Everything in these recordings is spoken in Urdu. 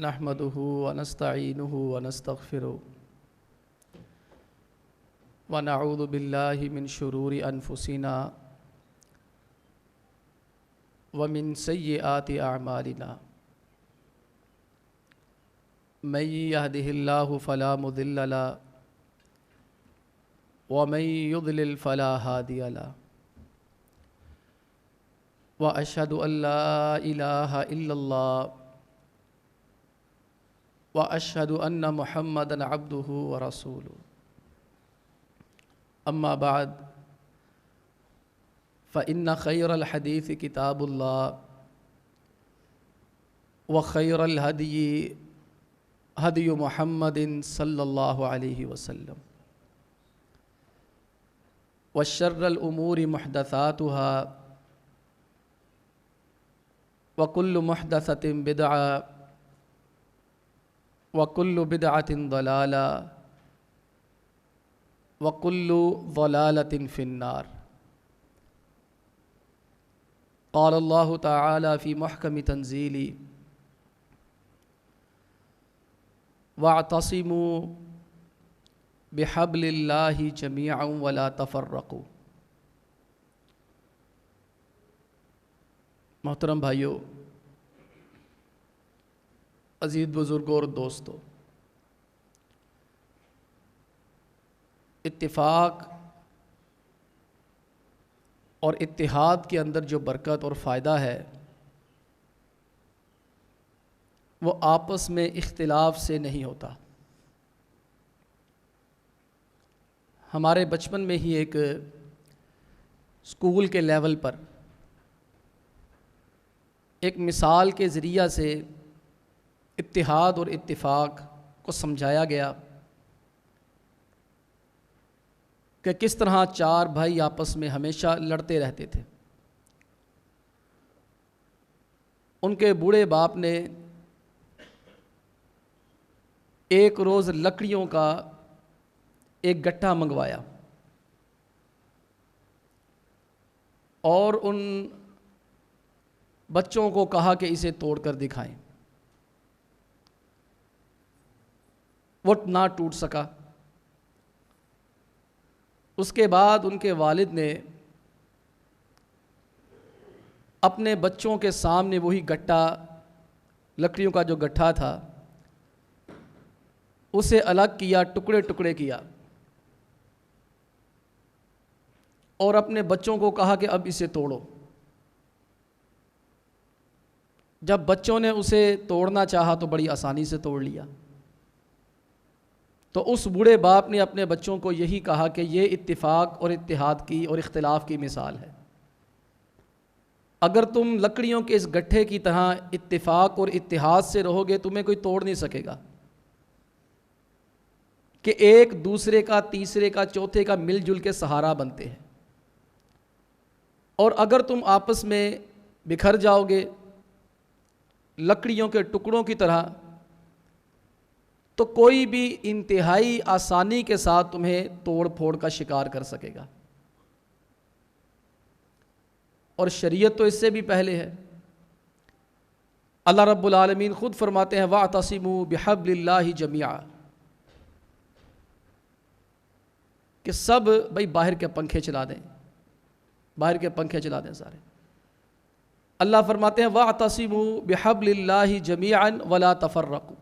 نحمده ونستعینه ونستغفره ونعوذ باللہ من شرور انفسنا ومن سیئات اعمالنا من يهده الله فلا مضل له ومن يضلل فلا هادي له وأشهد أن لا إله إلا الله وأشهد أن محمدًا عبده ورسوله أما بعد فإن خير الحديث كتاب الله وخير الهدي هدي محمد صلى الله عليه وسلم وشر الأمور محدثاتها وكل محدثة بدعة وكل بدعة ضلالة وكل ضلالة في النار. قال الله تعالى في محكم تنزيله واعتصموا بحبل الله جميعا ولا تفرقوا. محترم بھائیو، عزیز بزرگوں اور دوستو، اتفاق اور اتحاد کے اندر جو برکت اور فائدہ ہے وہ آپس میں اختلاف سے نہیں ہوتا. ہمارے بچپن میں ہی ایک اسکول کے لیول پر ایک مثال کے ذریعہ سے اتحاد اور اتفاق کو سمجھایا گیا کہ کس طرح چار بھائی آپس میں ہمیشہ لڑتے رہتے تھے. ان کے بوڑھے باپ نے ایک روز لکڑیوں کا ایک گٹھا منگوایا اور ان بچوں کو کہا کہ اسے توڑ کر دکھائیں. وہ نہ ٹوٹ سکا. اس کے بعد ان کے والد نے اپنے بچوں کے سامنے وہی گٹھا، لکڑیوں کا جو گٹھا تھا، اسے الگ کیا، ٹکڑے ٹکڑے کیا اور اپنے بچوں کو کہا کہ اب اسے توڑو. جب بچوں نے اسے توڑنا چاہا تو بڑی آسانی سے توڑ لیا. تو اس بوڑھے باپ نے اپنے بچوں کو یہی کہا کہ یہ اتفاق اور اتحاد کی اور اختلاف کی مثال ہے. اگر تم لکڑیوں کے اس گٹھے کی طرح اتفاق اور اتحاد سے رہو گے تمہیں کوئی توڑ نہیں سکے گا، کہ ایک دوسرے کا، تیسرے کا، چوتھے کا مل جل کے سہارا بنتے ہیں. اور اگر تم آپس میں بکھر جاؤ گے لکڑیوں کے ٹکڑوں کی طرح تو کوئی بھی انتہائی آسانی کے ساتھ تمہیں توڑ پھوڑ کا شکار کر سکے گا. اور شریعت تو اس سے بھی پہلے ہے. اللہ رب العالمین خود فرماتے ہیں وَاعْتَصِمُوا بِحَبْلِ اللَّهِ جَمِيعًا، کہ سب بھائی باہر کے پنکھے چلا دیں، باہر کے پنکھے چلا دیں سارے. اللہ فرماتے ہیں وَاعْتَصِمُوا بِحَبْلِ اللَّهِ جَمِيعًا وَلَا تَفَرَّقُوا،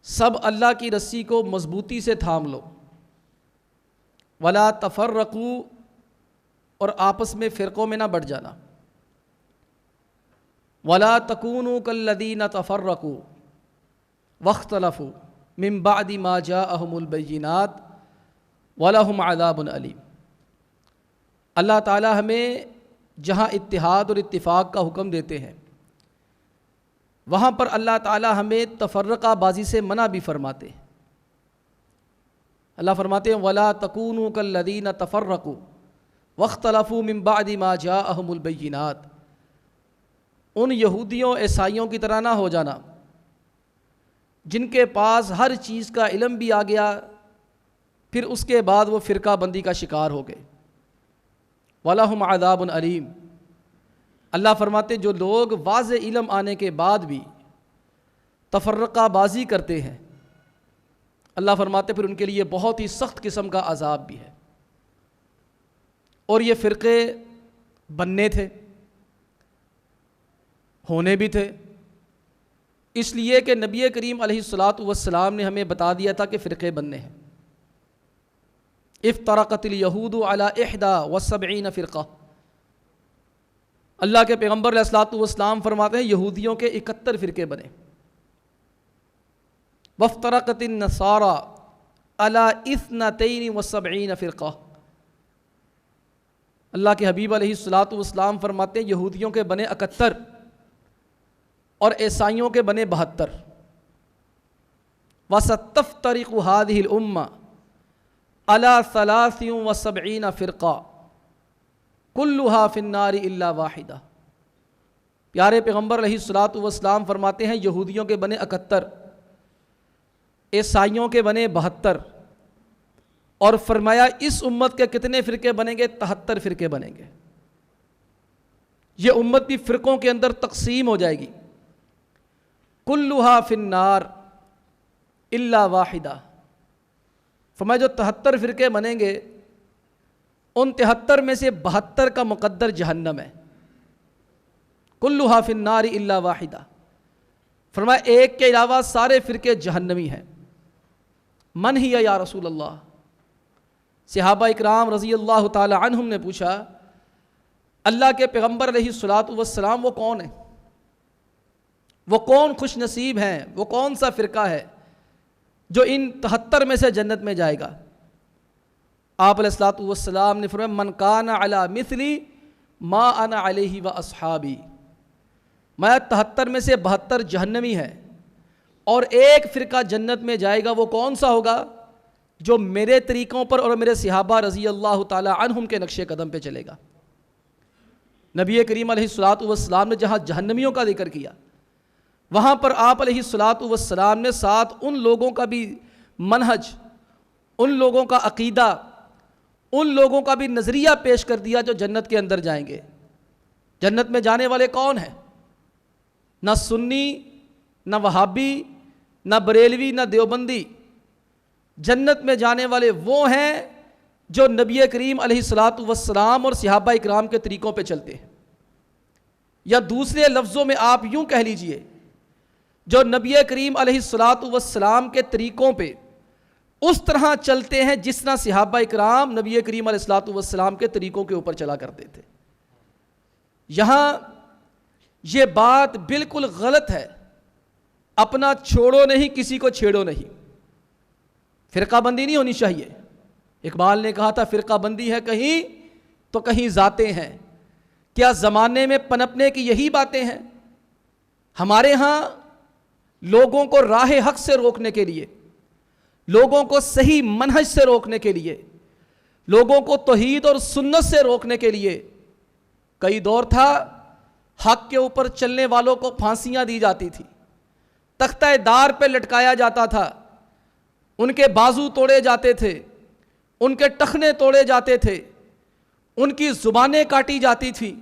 سب اللہ کی رسی کو مضبوطی سے تھام لو. وَلَا تَفَرَّقُوا، اور آپس میں فرقوں میں نہ بٹ جانا. وَلَا تَكُونُوا كَالَّذِينَ تَفَرَّقُوا وَاخْتَلَفُوا مِن بَعْدِ مَا جَاءَهُمُ الْبَيِّنَاتُ وَلَهُمْ عَذَابٌ أَلِيمٌ. اللہ تعالی ہمیں جہاں اتحاد اور اتفاق کا حکم دیتے ہیں وہاں پر اللہ تعالی ہمیں تفرقہ بازی سے منع بھی فرماتے ہیں. اللہ فرماتے ہیں وَلَا تَكُونُوا كَالَّذِينَ تَفَرَّقُوا وَاخْتَلَفُوا مِن بَعْدِ مَا جَاءَهُمُ الْبَيِّنَاتُ، ان یہودیوں عیسائیوں کی طرح نہ ہو جانا جن کے پاس ہر چیز کا علم بھی آ گیا پھر اس کے بعد وہ فرقہ بندی کا شکار ہو گئے. وَلَهُمْ عَذَابٌ أَلِيمٌ. اللہ فرماتے جو لوگ واضح علم آنے کے بعد بھی تفرقہ بازی کرتے ہیں، اللہ فرماتے پھر ان کے لیے بہت ہی سخت قسم کا عذاب بھی ہے۔ اور یہ فرقے بننے تھے، ہونے بھی تھے، اس لیے کہ نبی کریم علیہ الصلاۃ والسلام نے ہمیں بتا دیا تھا کہ فرقے بننے ہیں۔ افترقت الیہود علی 71 فرقہ، اللہ کے پیغمبر علیہ الصلاۃ والسلام فرماتے ہیں یہودیوں کے 71 فرقے بنے۔ وافترقت النصارى علی 72 فرقہ، اللہ کے حبیب علیہ الصلاۃ والسلام فرماتے ہیں یہودیوں کے بنے 71 اور عیسائیوں کے بنے 72۔ وستفترق هذه الامه على 73 فرقہ كلها في النار الا واحدہ۔ پیارے پیغمبر علیہ الصلاۃ والسلام فرماتے ہیں یہودیوں کے بنے 71، عیسائیوں کے بنے 72، اور فرمایا اس امت کے کتنے فرقے بنیں گے؟ 73 فرقے بنیں گے۔ یہ امت بھی فرقوں کے اندر تقسیم ہو جائے گی۔ کلھا فی النار الا واحدہ، فرمایا جو 73 فرقے بنیں گے ان 73 میں سے 72 کا مقدر جہنم ہے۔ کلھا فی النار الا واحدہ، فرمایا ایک کے علاوہ سارے فرقے جہنمی ہیں۔ من ہی یا رسول اللہ؟ صحابہ اکرام رضی اللہ تعالی عنہم نے پوچھا اللہ کے پیغمبر علیہ الصلاۃ والسلام وہ کون ہیں؟ وہ کون خوش نصیب ہیں؟ وہ کون سا فرقہ ہے جو ان 73 میں سے جنت میں جائے گا؟ آپ علیہ الصلاۃ والسلام نے فرمایا من کان علی مثلی ما انا علیہ و اصحابی، میں 73 میں سے 72 جہنمی ہے اور ایک فرقہ جنت میں جائے گا۔ وہ کون سا ہوگا؟ جو میرے طریقوں پر اور میرے صحابہ رضی اللہ تعالی عنہم کے نقش قدم پہ چلے گا۔ نبی کریم علیہ الصلاۃ والسلام نے جہاں جہنمیوں کا ذکر کیا وہاں پر آپ علیہ الصلاۃ والسلام نے ساتھ ان لوگوں کا بھی منہج، ان لوگوں کا عقیدہ، ان لوگوں کا بھی نظریہ پیش کر دیا جو جنت کے اندر جائیں گے۔ جنت میں جانے والے کون ہیں؟ نہ سنی، نہ وہابی، نہ بریلوی، نہ دیوبندی۔ جنت میں جانے والے وہ ہیں جو نبی کریم علیہ الصلاۃ والسلام اور صحابہ اکرام کے طریقوں پہ چلتے ہیں، یا دوسرے لفظوں میں آپ یوں کہہ لیجئے جو نبی کریم علیہ الصلاۃ والسلام کے طریقوں پہ اس طرح چلتے ہیں جس طرح صحابہ اکرام نبی کریم علیہ الصلاۃ والسلام کے طریقوں کے اوپر چلا کرتے تھے۔ یہاں یہ بات بالکل غلط ہے، اپنا چھوڑو نہیں، کسی کو چھیڑو نہیں، فرقہ بندی نہیں ہونی چاہیے۔ اقبال نے کہا تھا فرقہ بندی ہے کہیں تو کہیں ذاتیں ہیں، کیا زمانے میں پنپنے کی یہی باتیں ہیں؟ ہمارے ہاں لوگوں کو راہ حق سے روکنے کے لیے، لوگوں کو صحیح منہج سے روکنے کے لیے، لوگوں کو توحید اور سنت سے روکنے کے لیے کئی دور تھا حق کے اوپر چلنے والوں کو پھانسیاں دی جاتی تھی، تختہ دار پہ لٹکایا جاتا تھا، ان کے بازو توڑے جاتے تھے، ان کے ٹخنے توڑے جاتے تھے، ان کی زبانیں کاٹی جاتی تھی،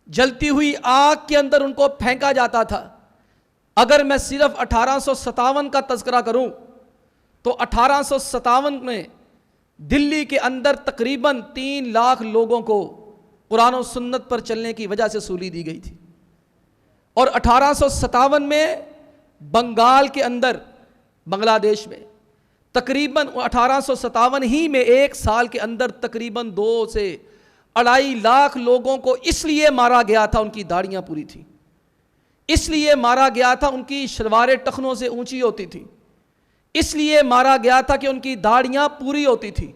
جلتی ہوئی آگ کے اندر ان کو پھینکا جاتا تھا۔ اگر میں صرف 1857 کا تذکرہ کروں تو 1857 میں دلی کے اندر تقریباً 3 لاکھ لوگوں کو قرآن و سنت پر چلنے کی وجہ سے سولی دی گئی تھی، اور 1857 میں بنگال کے اندر، بنگلہ دیش میں تقریباً 1857 ہی میں ایک سال کے اندر تقریباً 2 سے 2.5 لاکھ لوگوں کو اس لیے مارا گیا تھا ان کی داڑیاں پوری تھی، اس لیے مارا گیا تھا ان کی شلواریں ٹخنوں سے اونچی ہوتی تھی، اس لیے مارا گیا تھا کہ ان کی داڑیاں پوری ہوتی تھی،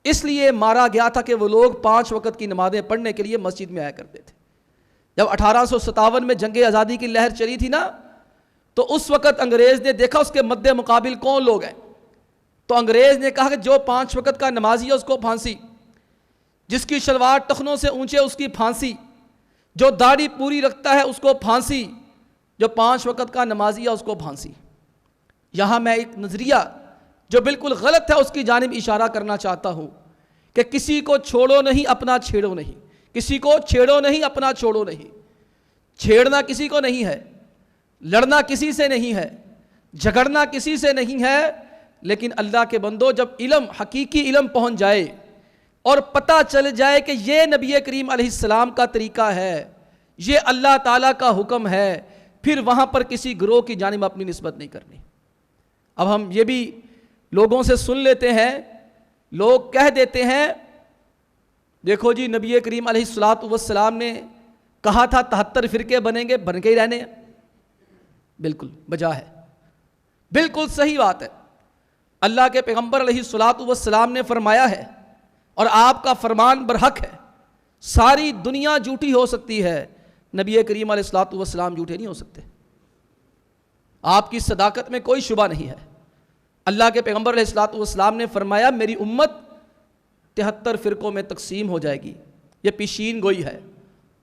اس لیے مارا گیا تھا کہ وہ لوگ 5 وقت کی نمازیں پڑھنے کے لیے مسجد میں آیا کرتے تھے۔ جب 1857 میں جنگ آزادی کی لہر چلی تھی نا، تو اس وقت انگریز نے دیکھا اس کے مد مقابل کون لوگ ہیں، تو انگریز نے کہا کہ جو 5 وقت کا نمازی ہے اس کو پھانسی، جس کی شلوار ٹخنوں سے اونچے اس کی پھانسی، جو داڑھی پوری رکھتا ہے اس کو پھانسی، جو 5 وقت کا نمازی ہے اس کو پھانسی۔ یہاں میں ایک نظریہ جو بالکل غلط ہے اس کی جانب اشارہ کرنا چاہتا ہوں کہ کسی کو چھوڑو نہیں، اپنا چھیڑو نہیں، کسی کو چھیڑو نہیں، اپنا چھوڑو نہیں، چھیڑنا کسی کو نہیں ہے، لڑنا کسی سے نہیں ہے، جھگڑنا کسی سے نہیں ہے، لیکن اللہ کے بندو جب علم، حقیقی علم پہنچ جائے اور پتہ چل جائے کہ یہ نبی کریم علیہ السلام کا طریقہ ہے، یہ اللہ تعالیٰ کا حکم ہے، پھر وہاں پر کسی گروہ کی جانب اپنی نسبت نہیں کرنی۔ اب ہم یہ بھی لوگوں سے سن لیتے ہیں، لوگ کہہ دیتے ہیں دیکھو جی نبی کریم علیہ السلام نے کہا تھا 73 فرقے بنیں گے، بن کے ہی رہنے ہیں۔ بالکل بجا ہے، بالکل صحیح بات ہے۔ اللہ کے پیغمبر علیہ السلام نے فرمایا ہے اور آپ کا فرمان برحق ہے، ساری دنیا جھوٹی ہو سکتی ہے، نبی کریم علیہ السلام جھوٹے نہیں ہو سکتے۔ آپ کی صداقت میں کوئی شبہ نہیں ہے۔ اللہ کے پیغمبر علیہ السلام نے فرمایا میری امت 73 فرقوں میں تقسیم ہو جائے گی، یہ پیشین گوئی ہے۔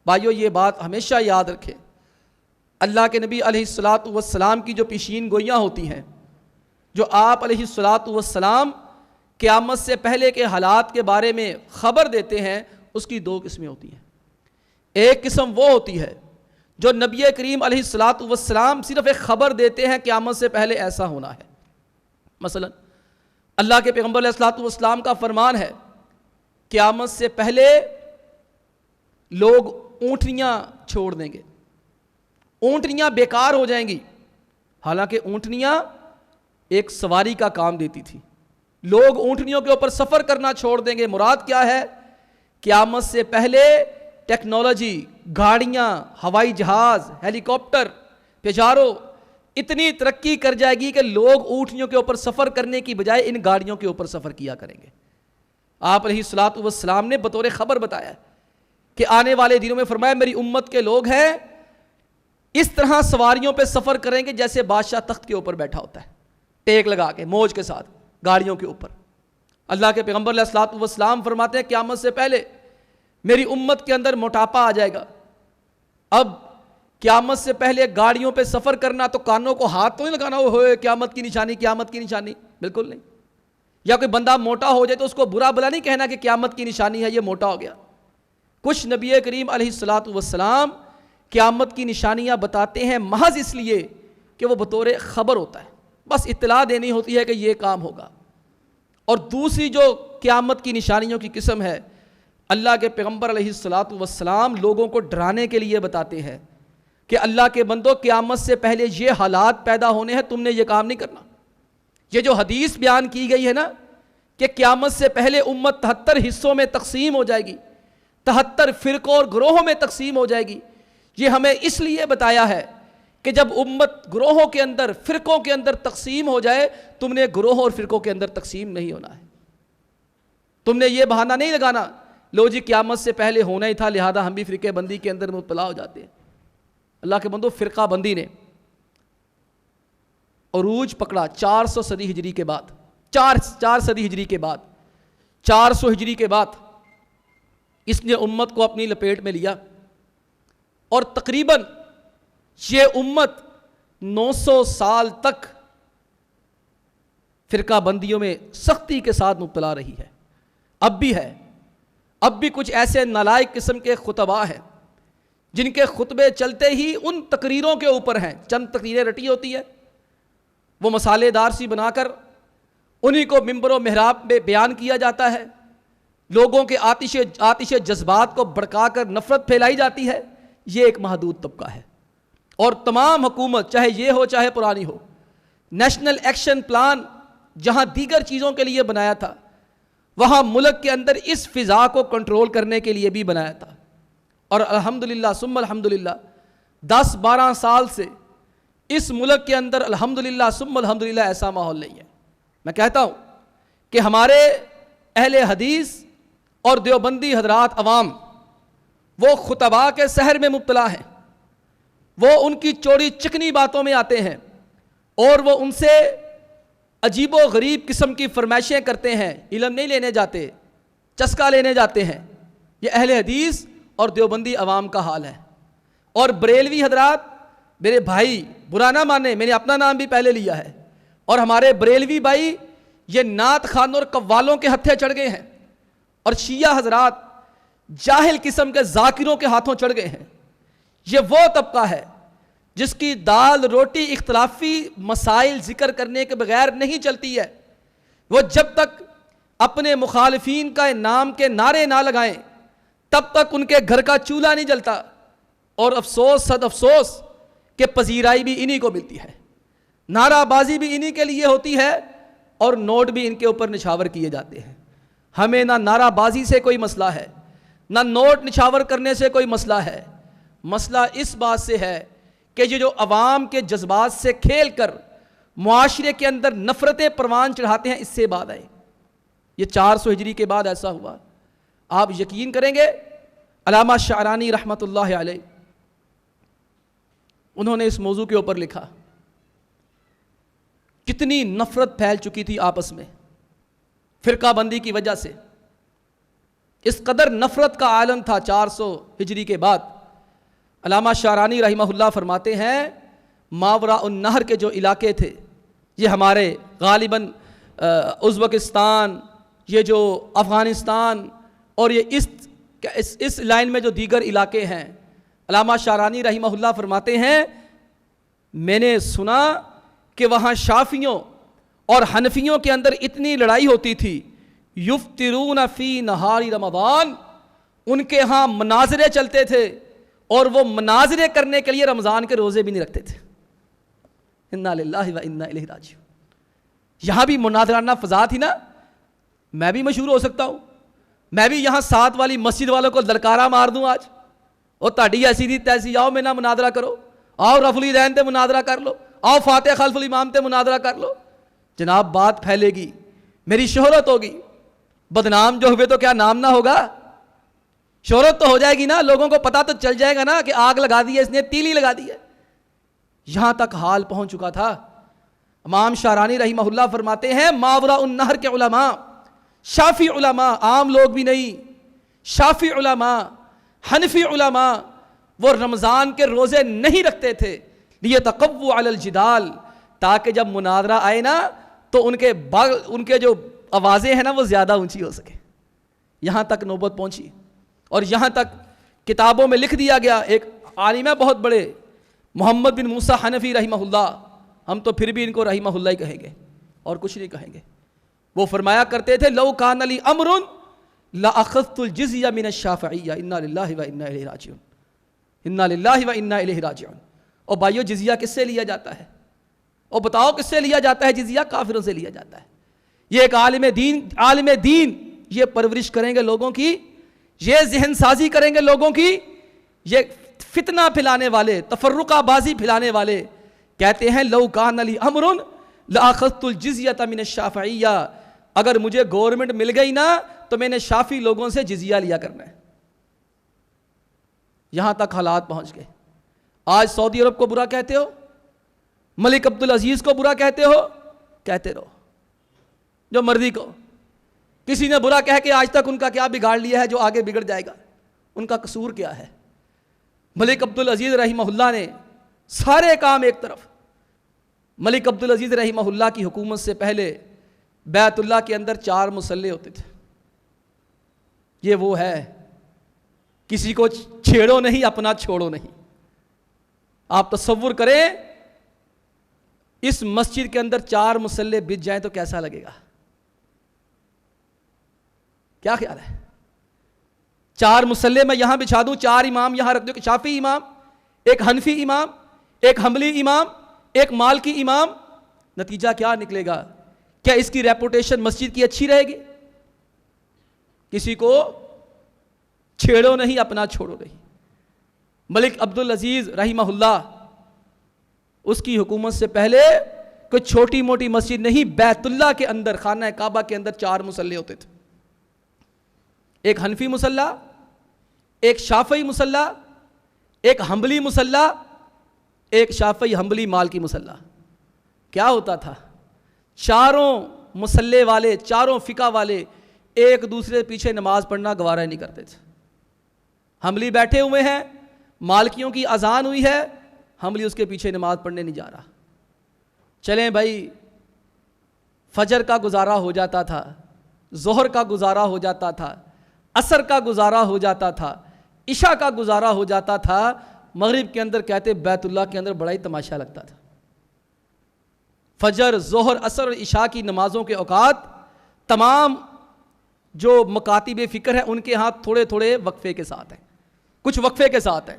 بھائیو یہ بات ہمیشہ یاد رکھیں، اللہ کے نبی علیہ السلام کی جو پیشین گوئیاں ہوتی ہیں، جو آپ علیہ السلام قیامت سے پہلے کے حالات کے بارے میں خبر دیتے ہیں، اس کی دو قسمیں ہوتی ہیں۔ ایک قسم وہ ہوتی ہے جو نبی کریم علیہ السلام صرف ایک خبر دیتے ہیں قیامت سے پہلے ایسا ہونا ہے۔ مثلا اللہ کے پیغمبر علیہ السلام کا فرمان ہے قیامت سے پہلے لوگ اونٹنیاں چھوڑ دیں گے، اونٹنیاں بیکار ہو جائیں گی، حالانکہ اونٹنیاں ایک سواری کا کام دیتی تھی۔ لوگ اونٹنیوں کے اوپر سفر کرنا چھوڑ دیں گے۔ مراد کیا ہے؟ قیامت سے پہلے ٹیکنالوجی، گاڑیاں، ہوائی جہاز، ہیلی کاپٹر، پیجارو اتنی ترقی کر جائے گی کہ لوگ اونٹنیوں کے اوپر سفر کرنے کی بجائے ان گاڑیوں کے اوپر سفر کیا کریں گے۔ آپ علیہ السلام نے بطور خبر بتایا کہ آنے والے دنوں میں فرمایا میری امت کے لوگ ہیں اس طرح سواریوں پہ سفر کریں گے جیسے بادشاہ تخت کے اوپر بیٹھا ہوتا ہے، ٹیک لگا کے موج کے ساتھ گاڑیوں کے اوپر۔ اللہ کے پیغمبر علیہ السلام فرماتے ہیں قیامت سے پہلے میری امت کے اندر موٹاپا آ جائے گا۔ اب قیامت سے پہلے گاڑیوں پہ سفر کرنا تو کانوں کو ہاتھ تو نہیں لگانا ہوئے قیامت کی نشانی، قیامت کی نشانی، بالکل نہیں۔ یا کوئی بندہ موٹا ہو جائے تو اس کو برا بلا نہیں کہنا کہ قیامت کی نشانی ہے یہ موٹا ہو گیا۔ کچھ نبی کریم علیہ السلام قیامت کی نشانیاں بتاتے ہیں محض اس لیے کہ وہ بطور خبر ہوتا ہے، بس اطلاع دینی ہوتی ہے کہ یہ کام ہوگا۔ اور دوسری جو قیامت کی نشانیوں کی قسم ہے، اللہ کے پیغمبر علیہ السلام لوگوں کو ڈرانے کے لیے بتاتے ہیں کہ اللہ کے بندو قیامت سے پہلے یہ حالات پیدا ہونے ہیں، تم نے یہ کام نہیں کرنا۔ یہ جو حدیث بیان کی گئی ہے نا کہ قیامت سے پہلے امت 73 حصوں میں تقسیم ہو جائے گی، 73 فرقوں اور گروہوں میں تقسیم ہو جائے گی، یہ ہمیں اس لیے بتایا ہے کہ جب امت گروہوں کے اندر، فرقوں کے اندر تقسیم ہو جائے، تم نے گروہوں اور فرقوں کے اندر تقسیم نہیں ہونا ہے۔ تم نے یہ بہانہ نہیں لگانا لو جی قیامت سے پہلے ہونا ہی تھا لہذا ہم بھی فرقے بندی کے اندر مبتلا ہو جاتے ہیں۔ اللہ کے بندو فرقہ بندی نے عروج پکڑا 400 صدی ہجری کے بعد، 4 صدی ہجری کے بعد، 400 ہجری کے بعد اس نے امت کو اپنی لپیٹ میں لیا، اور تقریباً یہ امت 900 سال تک فرقہ بندیوں میں سختی کے ساتھ مبتلا رہی ہے، اب بھی ہے۔ اب بھی کچھ ایسے نالائق قسم کے خطباء ہیں جن کے خطبے چلتے ہی ان تقریروں کے اوپر ہیں، چند تقریریں رٹی ہوتی ہیں، وہ مسالے دار سی بنا کر انہی کو ممبر و محراب میں بیان کیا جاتا ہے، لوگوں کے آتش جذبات کو بھڑکا کر نفرت پھیلائی جاتی ہے۔ یہ ایک محدود طبقہ ہے، اور تمام حکومت چاہے یہ ہو چاہے پرانی ہو، نیشنل ایکشن پلان جہاں دیگر چیزوں کے لیے بنایا تھا، وہاں ملک کے اندر اس فضا کو کنٹرول کرنے کے لیے بھی بنایا تھا۔ اور الحمدللہ ثم الحمدللہ 10-12 سال سے اس ملک کے اندر الحمدللہ ثم الحمدللہ ایسا ماحول نہیں ہے۔ میں کہتا ہوں کہ ہمارے اہل حدیث اور دیوبندی حضرات عوام وہ خطباء کے سحر میں مبتلا ہیں، وہ ان کی چوری چکنی باتوں میں آتے ہیں اور وہ ان سے عجیب و غریب قسم کی فرمائشیں کرتے ہیں، علم نہیں لینے جاتے، چسکا لینے جاتے ہیں۔ یہ اہل حدیث اور دیوبندی عوام کا حال ہے۔ اور بریلوی حضرات، میرے بھائی برا نہ مانے، میں نے اپنا نام بھی پہلے لیا ہے، اور ہمارے بریلوی بھائی یہ نعت خانوں اور قوالوں کے ہتھے چڑھ گئے ہیں، اور شیعہ حضرات جاہل قسم کے ذاکروں کے ہاتھوں چڑھ گئے ہیں۔ یہ وہ طبقہ ہے جس کی دال روٹی اختلافی مسائل ذکر کرنے کے بغیر نہیں چلتی ہے، وہ جب تک اپنے مخالفین کا نام کے نعرے نہ لگائیں تب تک ان کے گھر کا چولہا نہیں جلتا. اور افسوس صد افسوس کہ پذیرائی بھی انہی کو ملتی ہے، نعرہ بازی بھی انہی کے لیے ہوتی ہے، اور نوٹ بھی ان کے اوپر نچھاور کیے جاتے ہیں. ہمیں نہ نعرہ بازی سے کوئی مسئلہ ہے، نہ نوٹ نچھاور کرنے سے کوئی مسئلہ ہے. مسئلہ اس بات سے ہے کہ یہ جو عوام کے جذبات سے کھیل کر معاشرے کے اندر نفرتیں پروان چڑھاتے ہیں، اس سے بعد آئے. یہ 400 ہجری کے بعد ایسا ہوا. آپ یقین کریں گے علامہ شعرانی رحمۃ اللہ علیہ انہوں نے اس موضوع کے اوپر لکھا، کتنی نفرت پھیل چکی تھی آپس میں فرقہ بندی کی وجہ سے. اس قدر نفرت کا عالم تھا 400 ہجری کے بعد. علامہ شعرانی رحمہ اللہ فرماتے ہیں ماوراء النہر کے جو علاقے تھے، یہ ہمارے غالباً ازبکستان، یہ جو افغانستان اور یہ اس لائن میں جو دیگر علاقے ہیں، علامہ شعرانی رحمہ اللہ فرماتے ہیں میں نے سنا کہ وہاں شافعیوں اور حنفیوں کے اندر اتنی لڑائی ہوتی تھی، یفطرون فی نہار رمضان، ان کے ہاں مناظرے چلتے تھے اور وہ مناظرے کرنے کے لیے رمضان کے روزے بھی نہیں رکھتے تھے. انا للہ و انا الیہ راجعون. یہاں بھی مناظرانہ فضا تھی نا. میں بھی مشہور ہو سکتا ہوں، میں بھی یہاں 7 والی مسجد والوں کو للکارا مار دوں آج، اور تاڑی ایسی تھی تیسی، آؤ میں نہ مناظرہ کرو، آؤ رفع الیدین تے مناظرہ کر لو، آؤ فاتح خلف الامام تے مناظرہ کر لو. جناب بات پھیلے گی، میری شہرت ہوگی، بدنام جو ہوئے تو کیا نام نہ ہوگا؟ شہرت تو ہو جائے گی نا، لوگوں کو پتہ تو چل جائے گا نا کہ آگ لگا دی ہے اس نے، تیلی لگا دی ہے. یہاں تک حال پہنچ چکا تھا. امام شعرانی رحمہ اللہ فرماتے ہیں ماوراء النہر کے علماء، شافی علماء، عام لوگ بھی نہیں، شافی علماء، حنفی علماء، وہ رمضان کے روزے نہیں رکھتے تھے لیتقووا علی الجدال، تاکہ جب مناظرہ آئے نا تو ان کے جو آوازیں ہیں نا وہ زیادہ اونچی ہو سکے. یہاں تک نوبت پہنچی، اور یہاں تک کتابوں میں لکھ دیا گیا. ایک عالم ہے بہت بڑے، محمد بن موسیٰ حنفی رحمہ اللہ، ہم تو پھر بھی ان کو رحمہ اللہ ہی کہیں گے اور کچھ نہیں کہیں گے. وہ فرمایا کرتے تھے لو کان لی امر لاخذت الجزیہ من الشافعیہ انا للہ و انا الیہ راجعون، انا للہ و انا الیہ راجعون. اور بھائیو جزیہ کس سے لیا جاتا ہے؟ اور بتاؤ کس سے لیا جاتا ہے جزیہ؟ کافروں سے لیا جاتا ہے. یہ ایک عالم دین یہ پرورش کریں گے لوگوں کی، یہ ذہن سازی کریں گے لوگوں کی. یہ فتنہ پھیلانے والے، تفرقہ بازی پھیلانے والے کہتے ہیں لو کان لی امر لاخذت الجزیہ من الشافعیہ، اگر مجھے گورنمنٹ مل گئی نا تو میں نے شافی لوگوں سے جزیہ لیا کرنا ہے. یہاں تک حالات پہنچ گئے. آج سعودی عرب کو برا کہتے ہو، ملک عبدالعزیز کو برا کہتے ہو، کہتے رہو جو مرضی کو. کسی نے برا کہہ کے آج تک ان کا کیا بگاڑ لیا ہے جو آگے بگڑ جائے گا؟ ان کا قصور کیا ہے؟ ملک عبدالعزیز رحمہ اللہ نے سارے کام ایک طرف. ملک عبدالعزیز رحمہ اللہ کی حکومت سے پہلے بیت اللہ کے اندر 4 مصلے ہوتے تھے. یہ وہ ہے کسی کو چھیڑو نہیں اپنا چھوڑو نہیں. آپ تصور کریں اس مسجد کے اندر 4 مصلے بچ جائیں تو کیسا لگے گا؟ کیا خیال ہے؟ 4 مصلے میں یہاں بچھا دوں، 4 امام یہاں رکھ دوں، کہ شافعی امام، ایک حنفی امام، ایک حنبلی امام، ایک مالکی امام، نتیجہ کیا نکلے گا؟ کیا اس کی ریپوٹیشن مسجد کی اچھی رہے گی؟ کسی کو چھیڑو نہیں اپنا چھوڑو نہیں. ملک عبدالعزیز رحمہ اللہ اس کی حکومت سے پہلے کوئی چھوٹی موٹی مسجد نہیں، بیت اللہ کے اندر، خانہ کعبہ کے اندر 4 مصلے ہوتے تھے. ایک حنفی مصلی، ایک شافعی مصلی، ایک حنبلی مصلی، ایک شافعی حنبلی مالکی مصلی. کیا ہوتا تھا؟ چاروں مصلے والے، چاروں فقہ والے ایک دوسرے پیچھے نماز پڑھنا گوارہ نہیں کرتے تھے. حنبلی بیٹھے ہوئے ہیں، مالکیوں کی اذان ہوئی ہے، حنبلی اس کے پیچھے نماز پڑھنے نہیں جا رہا. چلیں بھائی، فجر کا گزارا ہو جاتا تھا، ظہر کا گزارا ہو جاتا تھا، عصر کا گزارا ہو جاتا تھا، عشاء کا گزارا ہو جاتا تھا. مغرب کے اندر کہتے بیت اللہ کے اندر بڑا ہی تماشا لگتا تھا. فجر، ظہر، عصر اور عشاء کی نمازوں کے اوقات تمام جو مکاتب فکر ہیں ان کے ہاتھ تھوڑے تھوڑے وقفے کے ساتھ ہیں، کچھ وقفے کے ساتھ ہیں،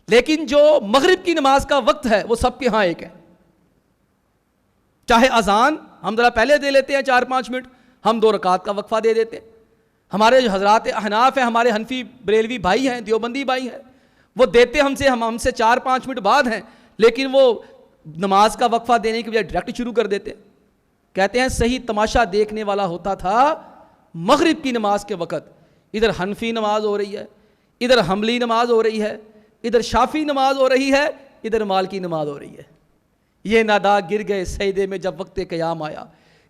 لیکن جو مغرب کی نماز کا وقت ہے وہ سب کے ہاں ایک ہے. چاہے اذان ہم ذرا پہلے دے لیتے ہیں 4-5 منٹ، ہم 2 رکعت کا وقفہ دے دیتے ہیں. ہمارے جو حضرات احناف ہیں، ہمارے حنفی بریلوی بھائی ہیں، دیوبندی بھائی ہیں، وہ دیتے ہم سے 4-5 منٹ بعد ہیں، لیکن وہ نماز کا وقفہ دینے کے بجائے ڈائریکٹ شروع کر دیتے. کہتے ہیں صحیح تماشا دیکھنے والا ہوتا تھا مغرب کی نماز کے وقت. ادھر حنفی نماز ہو رہی ہے، ادھر حنبلی نماز ہو رہی ہے، ادھر شافی نماز ہو رہی ہے، ادھر مالکی نماز ہو رہی ہے. یہ نادا گر گئے سجدے میں جب وقت قیام آیا.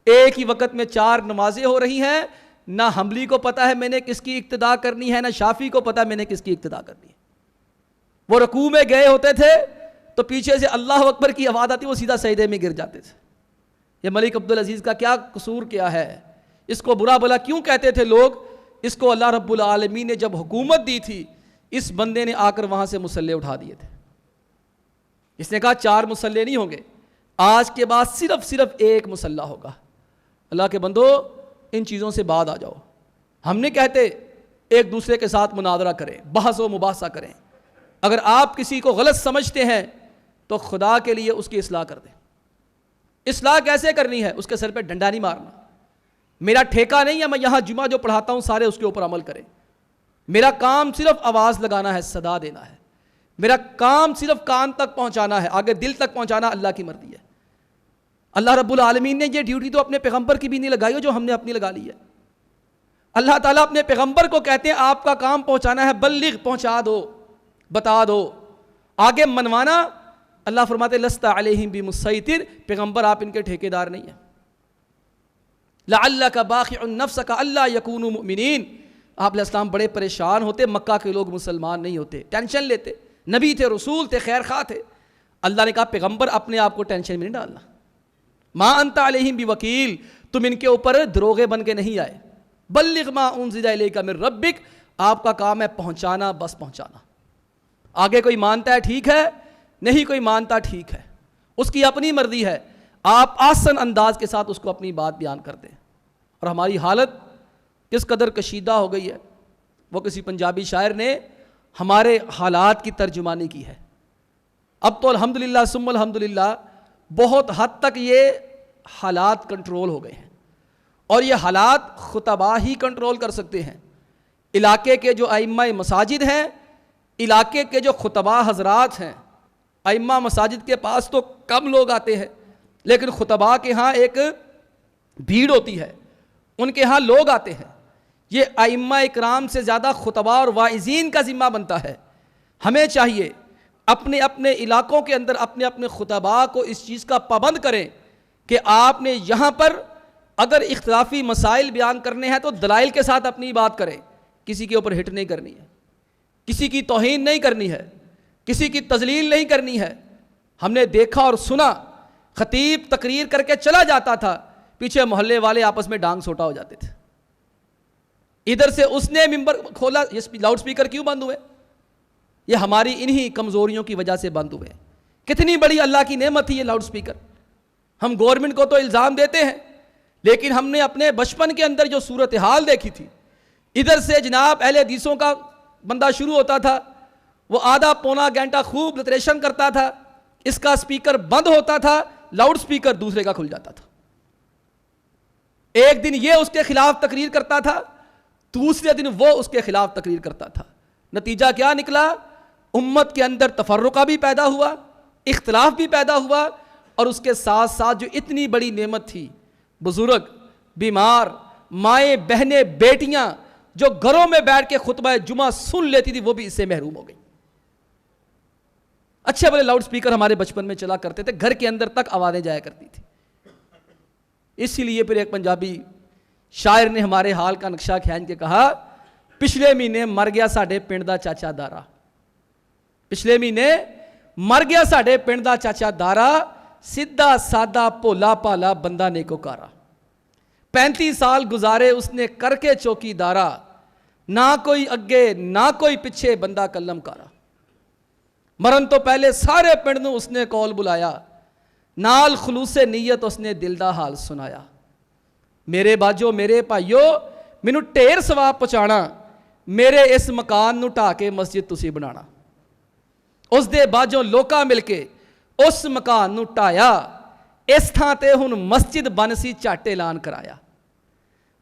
ایک ہی وقت میں 4 نمازیں ہو رہی ہیں، نہ حنبلی کو پتا ہے میں نے کس کی اقتدا کرنی ہے، نہ شافی کو پتا ہے میں نے کس کی اقتدا کرنی ہے. وہ رکوع میں گئے ہوتے تھے تو پیچھے سے اللہ اکبر کی آواز آتی، وہ سیدھا سجدے میں گر جاتے تھے. یہ ملک عبدالعزیز کا کیا قصور کیا ہے؟ اس کو برا بھلا کیوں کہتے تھے لوگ؟ اس کو اللہ رب العالمین نے جب حکومت دی تھی، اس بندے نے آ کر وہاں سے مصلے اٹھا دیے تھے. اس نے کہا 4 مصلے نہیں ہوں گے، آج کے بعد صرف ایک مصلہ ہوگا. اللہ کے بندو ان چیزوں سے بعد آ جاؤ. ہم نہیں کہتے ایک دوسرے کے ساتھ مناظرہ کریں، بحث و مباحثہ کریں. اگر آپ کسی کو غلط سمجھتے ہیں تو خدا کے لیے اس کی اصلاح کر دیں. اصلاح کیسے کرنی ہے؟ اس کے سر پہ ڈنڈا نہیں مارنا. میرا ٹھیکہ نہیں ہے میں یہاں جمعہ جو پڑھاتا ہوں سارے اس کے اوپر عمل کریں. میرا کام صرف آواز لگانا ہے، صدا دینا ہے. میرا کام صرف کان تک پہنچانا ہے، آگے دل تک پہنچانا اللہ کی مرضی ہے. اللہ رب العالمین نے یہ ڈیوٹی تو اپنے پیغمبر کی بھی نہیں لگائی ہو جو ہم نے اپنی لگا لی ہے. اللہ تعالیٰ اپنے پیغمبر کو کہتے ہیں آپ کا کام پہنچانا ہے، بلغ، پہنچا دو، بتا دو. آگے منوانا، اللہ فرماتے لست علیہم بمسیطر، پیغمبر آپ ان کے ٹھیکیدار نہیں ہیں. لعلک باخع نفسک الا یکونوا مؤمنین. آپ علیہ السلام بڑے پریشان ہوتے، مکہ کے لوگ مسلمان نہیں ہوتے، ٹینشن لیتے. نبی تھے، رسول تھے، خیر خواہ تھے. اللہ نے کہا پیغمبر اپنے آپ کو ٹینشن میں نہیں ڈالنا. ما انت علیہم بوکیل، تم ان کے اوپر دروغے بن کے نہیں آئے. بلغ ما انزل الیک من ربک، آپ کا کام ہے پہنچانا، بس پہنچانا. آگے کوئی مانتا ہے ٹھیک ہے، نہیں کوئی مانتا ٹھیک ہے، اس کی اپنی مرضی ہے. آپ آسن انداز کے ساتھ اس کو اپنی بات بیان کر دیں. اور ہماری حالت کس قدر کشیدہ ہو گئی ہے. وہ کسی پنجابی شاعر نے ہمارے حالات کی ترجمانی کی ہے. اب تو الحمدللہ ثم الحمدللہ بہت حد تک یہ حالات کنٹرول ہو گئے ہیں، اور یہ حالات خطباء ہی کنٹرول کر سکتے ہیں. علاقے کے جو ائمہ مساجد ہیں، علاقے کے جو خطباء حضرات ہیں، ائمہ مساجد کے پاس تو کم لوگ آتے ہیں، لیکن خطباء کے ہاں ایک بھیڑ ہوتی ہے، ان کے ہاں لوگ آتے ہیں. یہ ائمہ اکرام سے زیادہ خطباء اور واعظین کا ذمہ بنتا ہے. ہمیں چاہیے اپنے اپنے علاقوں کے اندر اپنے اپنے خطباء کو اس چیز کا پابند کریں کہ آپ نے یہاں پر اگر اختلافی مسائل بیان کرنے ہیں تو دلائل کے ساتھ اپنی بات کریں. کسی کے اوپر ہٹ نہیں کرنی ہے، کسی کی توہین نہیں کرنی ہے، کسی کی تذلیل نہیں کرنی ہے. ہم نے دیکھا اور سنا، خطیب تقریر کر کے چلا جاتا تھا، پیچھے محلے والے آپس میں ڈانگ سوٹا ہو جاتے تھے. ادھر سے اس نے ممبر کھولا، یہ لاؤڈ سپیکر کیوں بند ہوئے؟ یہ ہماری انہی کمزوریوں کی وجہ سے بند ہوئے. کتنی بڑی اللہ کی نعمت تھی یہ لاؤڈ سپیکر. ہم گورنمنٹ کو تو الزام دیتے ہیں، لیکن ہم نے اپنے بچپن کے اندر جو صورتحال دیکھی تھی، ادھر سے جناب اہل حدیثوں کا بندہ شروع ہوتا تھا، وہ آدھا پونا گھنٹہ خوب لتریشن کرتا تھا، اس کا سپیکر بند ہوتا تھا، لاؤڈ سپیکر دوسرے کا کھل جاتا تھا. ایک دن یہ اس کے خلاف تقریر کرتا تھا، دوسرے دن وہ اس کے خلاف تقریر کرتا تھا. نتیجہ کیا نکلا؟ امت کے اندر تفرقہ بھی پیدا ہوا، اختلاف بھی پیدا ہوا، اور اس کے ساتھ ساتھ جو اتنی بڑی نعمت تھی، بزرگ، بیمار، مائیں، بہنیں، بیٹیاں جو گھروں میں بیٹھ کے خطبہ جمعہ سن لیتی تھی، وہ بھی اس سے محروم ہو گئی. اچھے بڑے لاؤڈ سپیکر ہمارے بچپن میں چلا کرتے تھے، گھر کے اندر تک آوازیں جایا کرتی تھی. اسی لیے پھر ایک پنجابی شاعر نے ہمارے حال کا نقشہ کھینچ کے کہا، پچھلے مہینے مر گیا ساڈے پنڈ دا چاچا دارا. پچھلے مہینے مر گیا ساڈے پنڈ دا چاچا دارا، سیدھا سادہ بھولا پالا بندہ نیکوکارا. 35 سال گزارے اس نے کر کے چوکی دارا، نہ کوئی اگے نہ کوئی پیچھے بندہ کلم کارا. مرن تو پہلے سارے پنڈ نوں اس نے کول بلایا, نال خلوص نیت اس نے دل دا حال سنایا. میرے باجو میرے بھائیو مینوں ਢੇਰ ਸਵਾਬ ਪਹੁੰਚਾਣਾ, میرے اس مکان نوں ਢਾ کے مسجد تسی بنانا. اس دے باجوں لوکاں مل کے اس مکان نوں ਢਾਇਆ, اس تھاں تے ہن مسجد بن سی ਝੱਟ اعلان کرایا.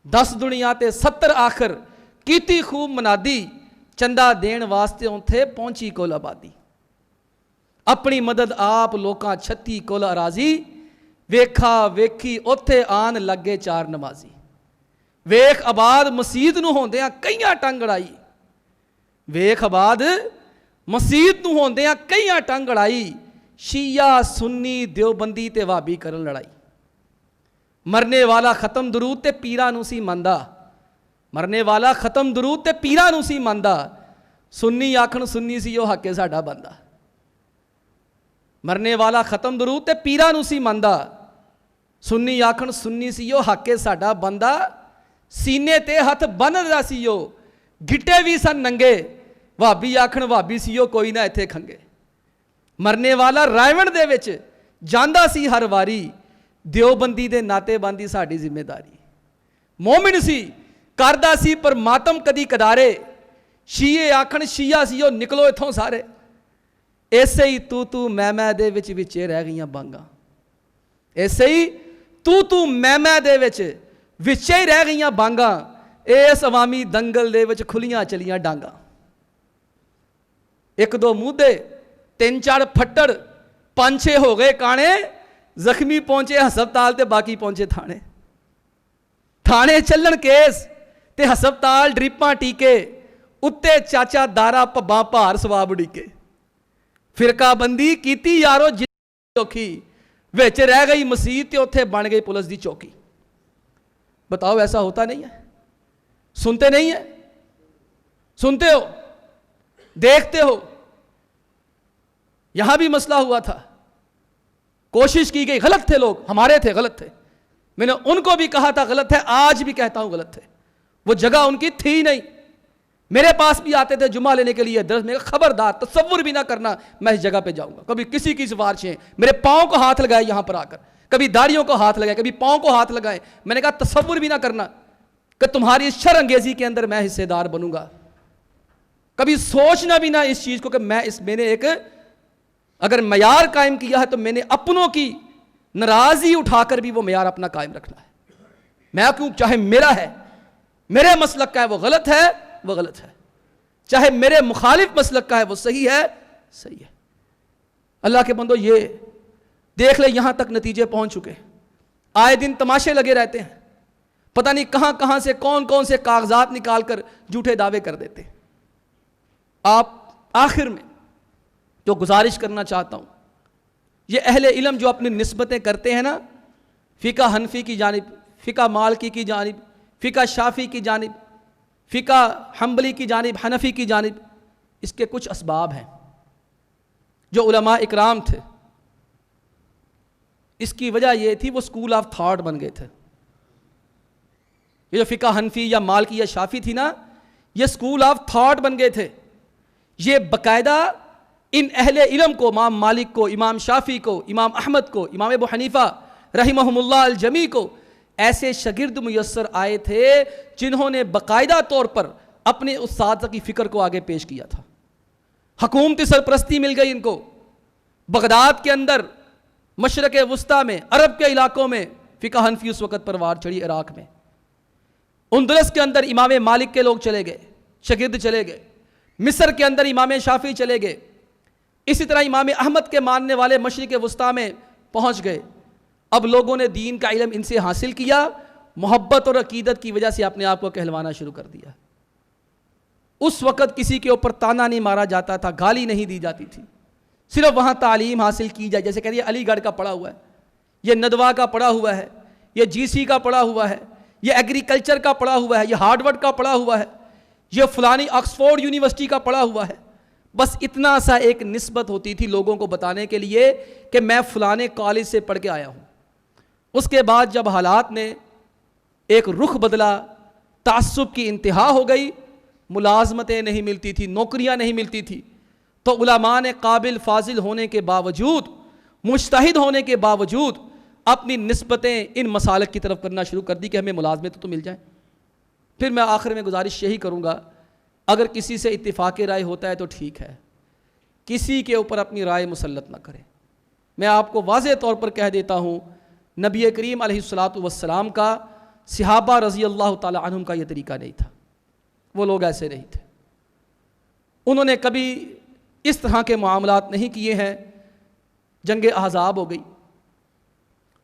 10 دنیا تے 70 آخر کیتی خوب منادی, چندہ دین واسطے اتھے پہنچی کول آبادی. اپنی مدد آپ لوکاں 36 کول اراضی, ویکھا ویکھی اتھے آن لگے 4 نمازی. ویخ آباد مسجد نوں ہوندیاں کئیاں ٹنگ اڑائی, ویخ آباد مسجد نوں ہوندیاں کئیاں ٹنگ اڑائی, شیعہ سنی دیوبندی تے وہابی کرن لڑائی. مرنے والا ختم درود تے پیراں نوں سی مندا, مرنے والا ختم درود تے پیراں نوں سی مندا, سنی آکھن سنی سی او حق ساڈا بندہ. مرنے والا ختم درود تے پیراں نوں سی مندا, سنی آکھن سنی سی او حق ساڈا بندہ. سینے تے ہاتھ بندا سی او, گھٹے بھی سن ننگے, وہابی آکھن وہابی سی او کوئی نہ ایتھے کھنگے. مرنے والا رائیون دے وچ جاندا سی ہر واری, دیوبندی دے ناتے باندی ساڈی ذمہ داری. مومن سی کردا سی پر ماتم کدی کدارے, شیعے آکھن شیعہ سی او نکلو اتھوں سارے. ایسے ہی تو میں دے وچ وچے رہ گئیاں بانگاں, ایسے ہی تو میں دے وچ وچے ہی رہ گئیاں بانگاں. اس عوامی دنگل دے وچ کھلیاں چلیاں ڈانگاں. 1-2 مودے 3-4 پھٹڑ 5-6 ہو گئے کانے, زخمی پہنچے ہسپتال تے باقی پہنچے تھانے. تھانے چلن کیس تے ہسپتال ڈرپاں ٹیکے, اتے چاچا دارا پباں پار سواب اڑیکے. فرقہ بندی کیتی یارو چوکھی, وچ رہ گئی مسجد تے اتھے بن گئی پولیس دی چوکی. بتاؤ ایسا ہوتا نہیں ہے؟ سنتے نہیں ہیں؟ سنتے ہو, دیکھتے ہو. یہاں بھی مسئلہ ہوا تھا, کوشش کی گئی, غلط تھے لوگ, ہمارے تھے غلط تھے. میں نے ان کو بھی کہا تھا غلط ہے, آج بھی کہتا ہوں غلط تھے. وہ جگہ ان کی تھی نہیں. میرے پاس بھی آتے تھے جمعہ لینے کے لیے درس میں, خبردار تصور بھی نہ کرنا میں اس جگہ پہ جاؤں گا. کبھی کسی کی سفارشیں, میرے پاؤں کو ہاتھ لگائے یہاں پر آ کر, کبھی داڑھیوں کو ہاتھ لگائے, کبھی پاؤں کو ہاتھ لگائے. میں نے کہا تصور بھی نہ کرنا کہ تمہاری شر انگیزی کے اندر میں حصے دار بنوں گا. کبھی سوچنا بھی نہ اس چیز کو کہ میں نے ایک اگر معیار قائم کیا ہے تو میں نے اپنوں کی ناراضی اٹھا کر بھی وہ معیار اپنا قائم رکھنا ہے. میں کیوں, چاہے میرا ہے, میرے مسلک کا ہے وہ غلط ہے, وہ غلط ہے. چاہے میرے مخالف مسلک کا ہے وہ صحیح ہے, صحیح ہے. اللہ کے بندو یہ دیکھ لے یہاں تک نتیجے پہنچ چکے. آئے دن تماشے لگے رہتے ہیں, پتہ نہیں کہاں کہاں سے کون سے کاغذات نکال کر جھوٹے دعوے کر دیتے ہیں. آپ آخر میں جو گزارش کرنا چاہتا ہوں, یہ اہل علم جو اپنی نسبتیں کرتے ہیں نا, فقہ حنفی کی جانب, فقہ مالکی کی جانب, فقہ شافی کی جانب, فقہ حنبلی کی جانب, حنفی کی جانب, اس کے کچھ اسباب ہیں. جو علماء اکرام تھے اس کی وجہ یہ تھی وہ اسکول آف تھاٹ بن گئے تھے. یہ جو فقہ حنفی یا مالکی یا شافی تھی نا, یہ اسکول آف تھاٹ بن گئے تھے. یہ باقاعدہ ان اہل علم کو, امام مالک کو, امام شافی کو, امام احمد کو, امام ابو حنیفہ رحمہم اللہ الجمیع کو ایسے شاگرد میسر آئے تھے جنہوں نے باقاعدہ طور پر اپنے اساتذہ کی فکر کو آگے پیش کیا تھا. حکومتی سرپرستی مل گئی ان کو. بغداد کے اندر, مشرق وسطیٰ میں, عرب کے علاقوں میں فقہ حنفی اس وقت پروار چڑھی. عراق میں اندلس کے اندر امام مالک کے لوگ چلے گئے, شاگرد چلے گئے. مصر کے اندر امام شافعی چلے گئے. اسی طرح امام احمد کے ماننے والے مشرق وسطیٰ میں پہنچ گئے. اب لوگوں نے دین کا علم ان سے حاصل کیا, محبت اور عقیدت کی وجہ سے اپنے آپ کو کہلوانا شروع کر دیا. اس وقت کسی کے اوپر تانا نہیں مارا جاتا تھا, گالی نہیں دی جاتی تھی. صرف وہاں تعلیم حاصل کی جائے. جیسے کہتے ہیں علی گڑھ کا پڑھا ہوا ہے, یہ ندوہ کا پڑھا ہوا ہے, یہ جی سی کا پڑھا ہوا ہے, یہ ایگریکلچر کا پڑھا ہوا ہے, یہ ہارڈورڈ کا پڑھا ہوا ہے, یہ فلانی آکسفورڈ یونیورسٹی کا پڑھا ہوا ہے. بس اتنا سا ایک نسبت ہوتی تھی لوگوں کو بتانے کے لیے کہ میں فلانے کالج سے پڑھ کے آیا ہوں. اس کے بعد جب حالات نے ایک رخ بدلا, تعصب کی انتہا ہو گئی, ملازمتیں نہیں ملتی تھی, نوکریاں نہیں ملتی تھی, تو علماء نے قابل فاضل ہونے کے باوجود، مجتہد ہونے کے باوجود اپنی نسبتیں ان مسالک کی طرف کرنا شروع کر دی کہ ہمیں ملازمت تو مل جائیں۔ پھر میں آخر میں گزارش یہی کروں گا، اگر کسی سے اتفاق رائے ہوتا ہے تو ٹھیک ہے، کسی کے اوپر اپنی رائے مسلط نہ کریں۔ میں آپ کو واضح طور پر کہہ دیتا ہوں، نبی کریم علیہ الصلاۃ والسلام کا، صحابہ رضی اللہ تعالی عنہم کا یہ طریقہ نہیں تھا۔ وہ لوگ ایسے نہیں تھے، انہوں نے کبھی اس طرح کے معاملات نہیں کیے ہیں۔ جنگ احزاب ہو گئی،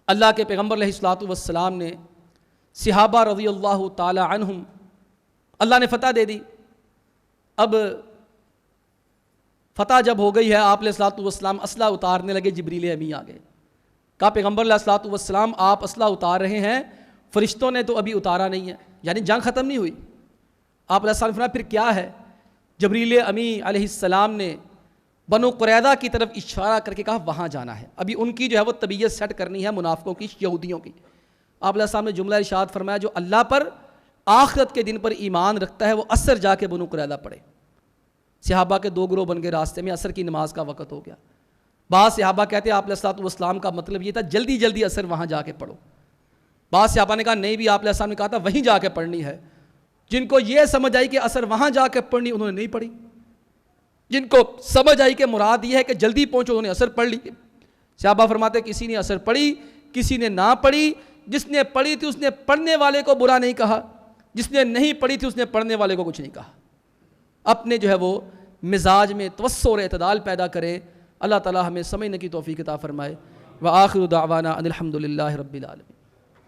اللہ کے پیغمبر علیہ الصلاۃ والسلام نے صحابہ رضی اللہ تعالی عنہم، اللہ نے فتح دے دی۔ اب فتح جب ہو گئی ہے، آپ علیہ الصلاۃ والسلام اسلحہ اتارنے لگے، جبریل امی آ گئے، کہا پیغمبر علیہ الصلاۃ والسلام آپ اسلحہ اتار رہے ہیں، فرشتوں نے تو ابھی اتارا نہیں ہے، یعنی جنگ ختم نہیں ہوئی۔ آپ علیہ السلام نے فرمایا پھر کیا ہے؟ جبریل امی علیہ السلام نے بنو قریظہ کی طرف اشارہ کر کے کہا وہاں جانا ہے، ابھی ان کی جو ہے وہ طبیعت سیٹ کرنی ہے، منافقوں کی، یہودیوں کی۔ آپ علیہ السلام نے جملہ ارشاد فرمایا جو اللہ پر، آخرت کے دن پر ایمان رکھتا ہے وہ عصر جا کے بنو قریظہ پڑھے۔ صحابہ کے دو گروہ بن گئے راستے میں، عصر کی نماز کا وقت ہو گیا۔ بعض صحابہ کہتے ہیں آپ علیہ الصلوۃ والسلام کا مطلب یہ تھا جلدی جلدی عصر وہاں جا کے پڑھو۔ بعض صحابہ نے کہا نہیں، بھی آپ علیہ السلام نے کہا تھا وہیں جا کے پڑھنی ہے۔ جن کو یہ سمجھ آئی کہ عصر وہاں جا کے پڑھنی، انہوں نے نہیں پڑھی۔ جن کو سمجھ آئی کہ مراد یہ ہے کہ جلدی پہنچو، انہوں نے عصر پڑھ لی۔ صحابہ فرماتے کسی نے عصر پڑھی، کسی نے نہ پڑھی۔ جس نے پڑھی تھی اس نے پڑھنے والے کو برا نہیں کہا، جس نے نہیں پڑھی تھی اس نے پڑھنے والے کو کچھ نہیں کہا۔ اپنے جو ہے وہ مزاج میں توسع اور اعتدال پیدا کریں۔ اللہ تعالی ہمیں سمجھنے کی توفیق عطا فرمائے۔ وآخر دعوانا ان الحمد للہ رب العالمین۔